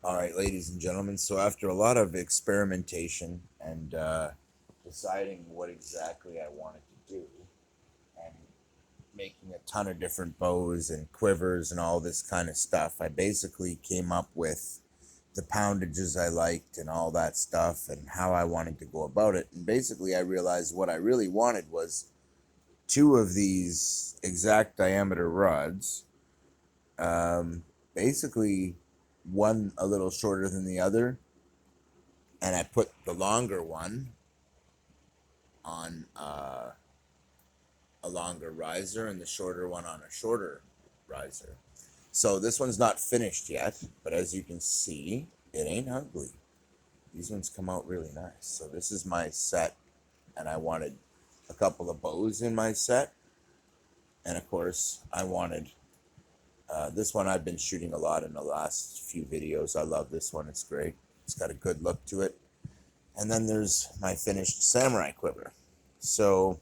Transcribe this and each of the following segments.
All right, ladies and gentlemen. So after a lot of experimentation and deciding what exactly I wanted to do, and making a ton of different bows and quivers and all this kind of stuff, I basically came up with the poundages I liked and all that stuff and how I wanted to go about it. And basically, I realized what I really wanted was two of these exact diameter rods. Um, Basically, one a little shorter than the other, and I put the longer one on a longer riser and the shorter one on a shorter riser. So this one's not finished yet, but as you can see, it ain't ugly. These ones come out really nice. So this is my set, and I wanted a couple of bows in my set, and of course I wanted this one. I've been shooting a lot in the last few videos. I love this one. It's great. It's got a good look to it. And then there's my finished Samurai quiver. So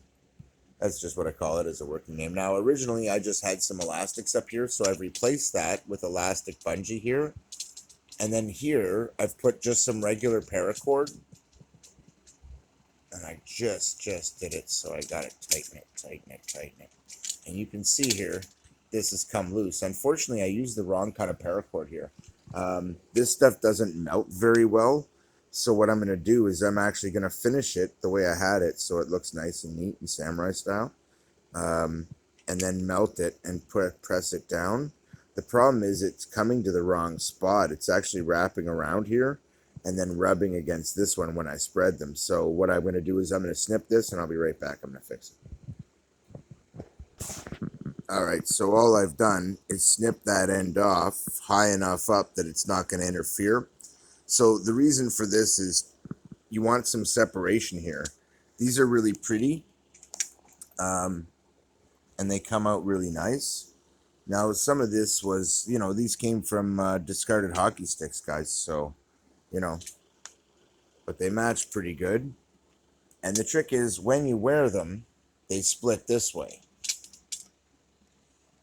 that's just what I call it as a working name. Now, originally, I just had some elastics up here, so I've replaced that with elastic bungee here. And then here, I've put just some regular paracord. And I just did it, so I got to tighten it. And you can see here, this has come loose. Unfortunately, I used the wrong kind of paracord here. This stuff doesn't melt very well. So what I'm going to do is I'm actually going to finish it the way I had it so it looks nice and neat in samurai style. And then melt it and press it down. The problem is it's coming to the wrong spot. It's actually wrapping around here and then rubbing against this one when I spread them. So what I'm going to do is I'm going to snip this and I'll be right back. I'm going to fix it. All right, so all I've done is snip that end off high enough up that it's not going to interfere. So the reason for this is you want some separation here. These are really pretty, and they come out really nice. Now, some of this was, these came from discarded hockey sticks, guys. So, you know, but they match pretty good. And the trick is when you wear them, they split this way.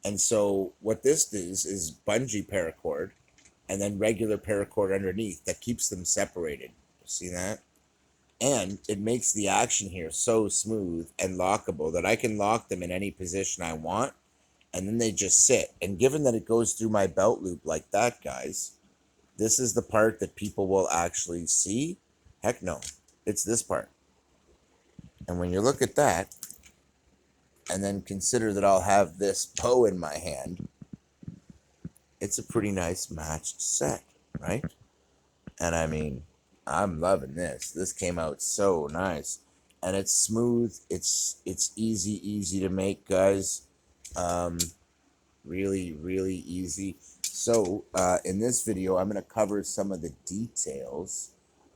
And so what this does is bungee paracord and then regular paracord underneath that keeps them separated. See that? And it makes the action here so smooth and lockable that I can lock them in any position I want, and then they just sit. And given that it goes through my belt loop like that, guys, this is the part that people will actually see. Heck no, it's this part. And when you look at that, and then consider that I'll have this bow in my hand, it's a pretty nice matched set, right? And I mean, I'm loving this. This came out so nice. And it's smooth. It's easy to make, guys. Um, really easy. So in this video, I'm going to cover some of the details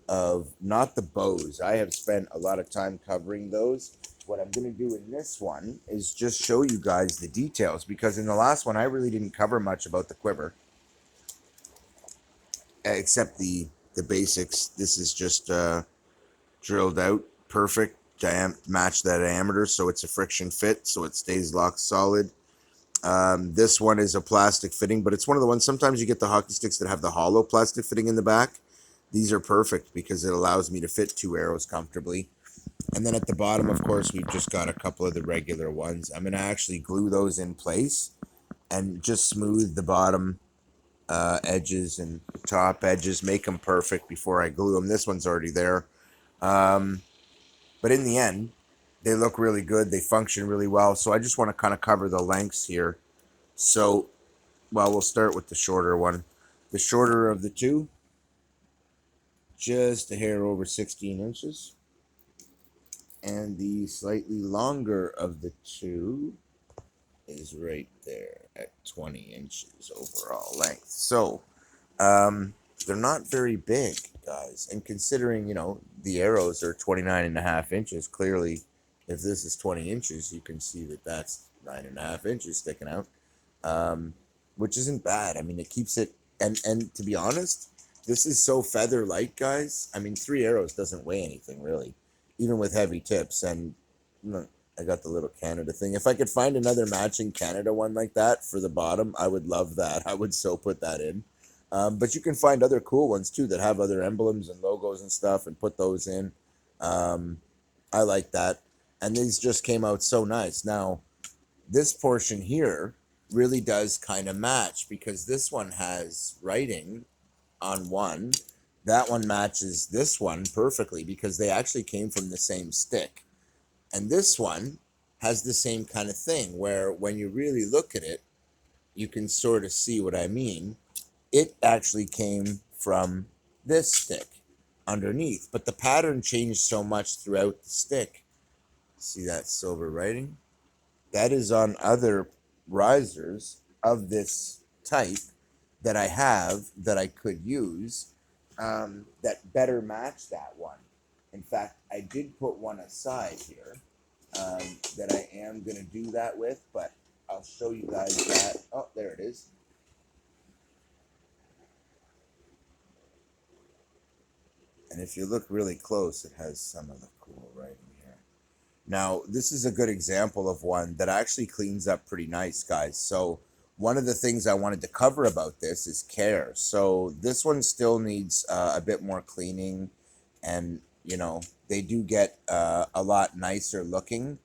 of not the bows. I have spent a lot of time covering those. What I'm going to do in this one is just show you guys the details, because in the last one I really didn't cover much about the quiver except the basics. This is just drilled out perfect, match that diameter so it's a friction fit so it stays locked solid. This one is a plastic fitting, but it's one of the ones, sometimes you get the hockey sticks that have the hollow plastic fitting in the back. These are perfect because it allows me to fit two arrows comfortably. And then at the bottom, of course, we've just got a couple of the regular ones. I'm going to actually glue those in place and just smooth the bottom edges and top edges, make them perfect before I glue them. This one's already there. But in the end, they look really good. They function really well. So I just want to kind of cover the lengths here. So, well, we'll start with the shorter one. The shorter of the two, just a hair over 16 inches. And the slightly longer of the two is right there at 20 inches overall length. So, they're not very big, guys. And considering, the arrows are 29.5 inches, clearly, if this is 20 inches, you can see that that's 9.5 inches sticking out, which isn't bad. I mean, it keeps it, and to be honest, this is so feather light, guys. I mean, 3 arrows doesn't weigh anything, really, even with heavy tips. And I got the little Canada thing. If I could find another matching Canada one like that for the bottom, I would love that. I would so put that in. But you can find other cool ones too that have other emblems and logos and stuff and put those in. Um, I like that. And these just came out so nice. Now, this portion here really does kind of match because this one has writing on one. That one matches this one perfectly because they actually came from the same stick. And this one has the same kind of thing where when you really look at it, you can sort of see what I mean. It actually came from this stick underneath, but the pattern changed so much throughout the stick. See that silver writing? That is on other risers of this type that I have that I could use that better match that one. In fact, I did put one aside here that I am going to do that with, but I'll show you guys that. Oh, there it is. And if you look really close, it has some of the cool writing here. Now, this is a good example of one that actually cleans up pretty nice, guys. So one of the things I wanted to cover about this is care. So this one still needs a bit more cleaning, and you know, they do get a lot nicer looking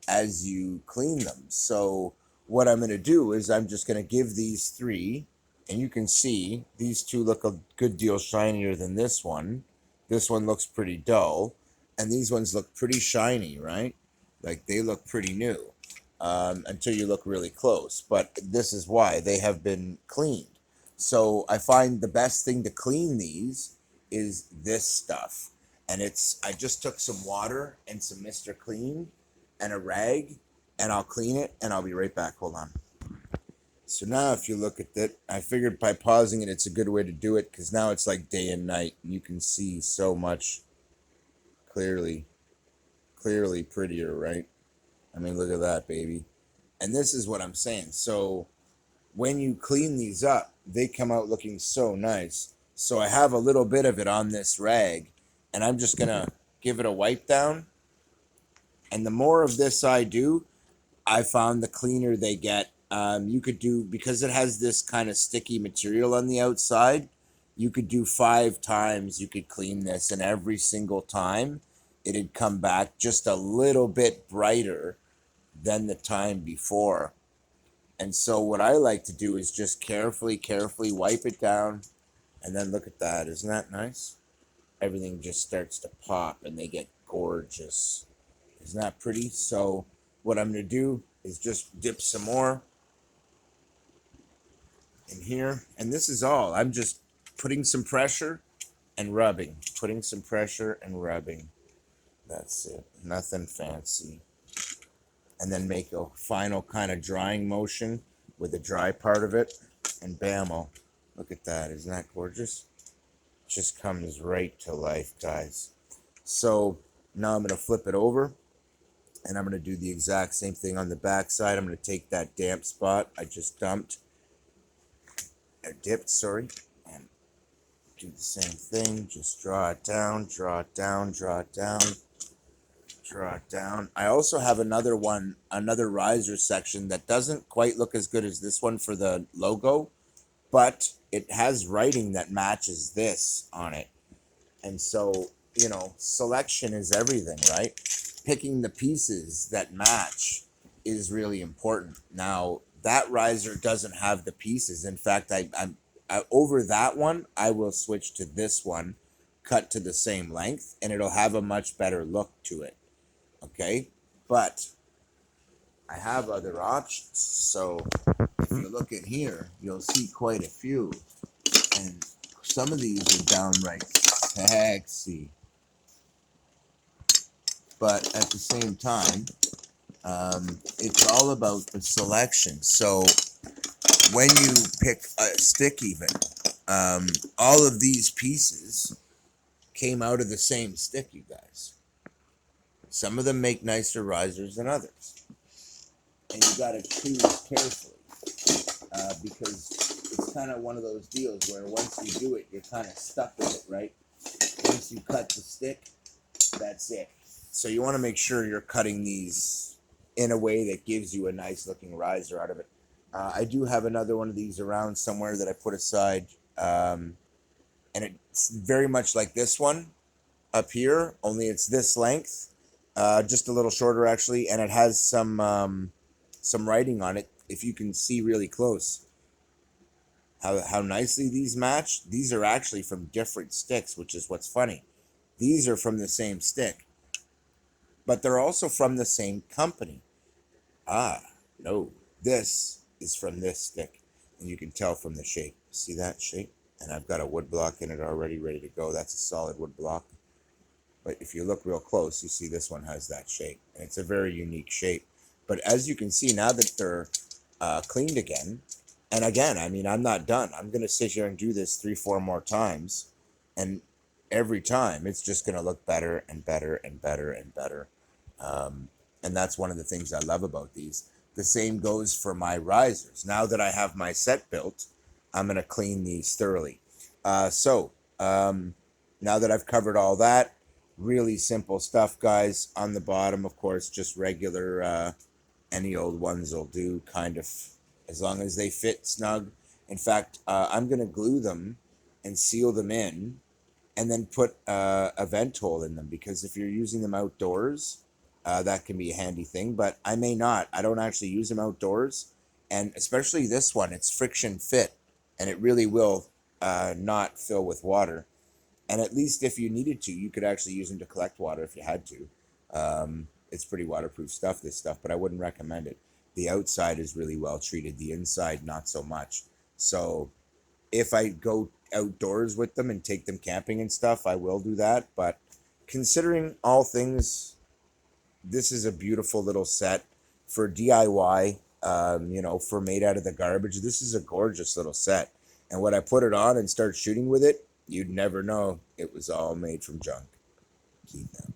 as you clean them. So what I'm going to do is I'm just going to give these three, and you can see these two look a good deal shinier than this one. This one looks pretty dull, and these ones look pretty shiny, right? Like they look pretty new until you look really close. But this is why they have been cleaned. So I find the best thing to clean these is this stuff. And I just took some water and some Mr. Clean and a rag, and I'll clean it, and I'll be right back. Hold on. So now if you look at it, I figured by pausing it, it's a good way to do it because now it's like day and night, and you can see so much clearly prettier, right? I mean, look at that, baby. And this is what I'm saying. So when you clean these up, they come out looking so nice. So I have a little bit of it on this rag, and I'm just going to give it a wipe down. And the more of this I do, I found the cleaner they get. You could do, because it has this kind of sticky material on the outside, you could do 5 times. You could clean this, and every single time it'd come back just a little bit brighter than the time before. And so what I like to do is just carefully wipe it down, and then look at that. Isn't that nice? Everything just starts to pop, and they get gorgeous. Isn't that pretty? So what I'm going to do is just dip some more in here. And this is all. I'm just putting some pressure and rubbing. Putting some pressure and rubbing. That's it. Nothing fancy. And then make a final kind of drying motion with the dry part of it. And bam-o. Look at that. Isn't that gorgeous? Just comes right to life, guys. So now I'm going to flip it over. And I'm going to do the exact same thing on the back side. I'm going to take that damp spot I just dipped, sorry, and do the same thing. Just draw it down, draw it down, draw it down, draw it down. I also have another riser section that doesn't quite look as good as this one for the logo, but it has writing that matches this on it. And so, you know, selection is everything, right? Picking the pieces that match is really important. Now, that riser doesn't have the pieces. In fact, I over that one, I will switch to this one, cut to the same length, and it'll have a much better look to it. Okay? But I have other options. So if you look at here, you'll see quite a few. And some of these are downright sexy. But at the same time, it's all about the selection. So when you pick a stick even, all of these pieces came out of the same stick, you guys. Some of them make nicer risers than others. And you got to choose carefully because it's kind of one of those deals where once you do it, you're kind of stuck with it, right? Once you cut the stick, that's it. So you want to make sure you're cutting these in a way that gives you a nice looking riser out of it. I do have another one of these around somewhere that I put aside Um, and it's very much like this one up here, only it's this length, just a little shorter actually, and it has some writing on it. If you can see really close, how nicely these match. These are actually from different sticks, which is what's funny. These are from the same stick, but they're also from the same company. Ah, no, this is from this stick, and you can tell from the shape. See that shape? And I've got a wood block in it already ready to go. That's a solid wood block. But if you look real close, you see this one has that shape, and it's a very unique shape. But as you can see, now that they're cleaned again, and again, I mean, I'm not done. I'm going to sit here and do this 3, 4 more times, and every time it's just going to look better and better and better and better. Um, and that's one of the things I love about these. The same goes for my risers. Now that I have my set built, I'm going to clean these thoroughly. So now that I've covered all that, really simple stuff, guys. On the bottom, of course, just regular, any old ones will do, kind of, as long as they fit snug. In fact, I'm going to glue them and seal them in and then put a vent hole in them, because if you're using them outdoors, that can be a handy thing, but I may not. I don't actually use them outdoors, and especially this one, it's friction fit, and it really will not fill with water. And at least if you needed to, you could actually use them to collect water if you had to. It's pretty waterproof stuff, this stuff, but I wouldn't recommend it. The outside is really well treated, the inside not so much. So if I go outdoors with them and take them camping and stuff, I will do that. But considering all things, this is a beautiful little set for DIY. For made out of the garbage. This is a gorgeous little set. And when I put it on and start shooting with it, you'd never know it was all made from junk. Keep them.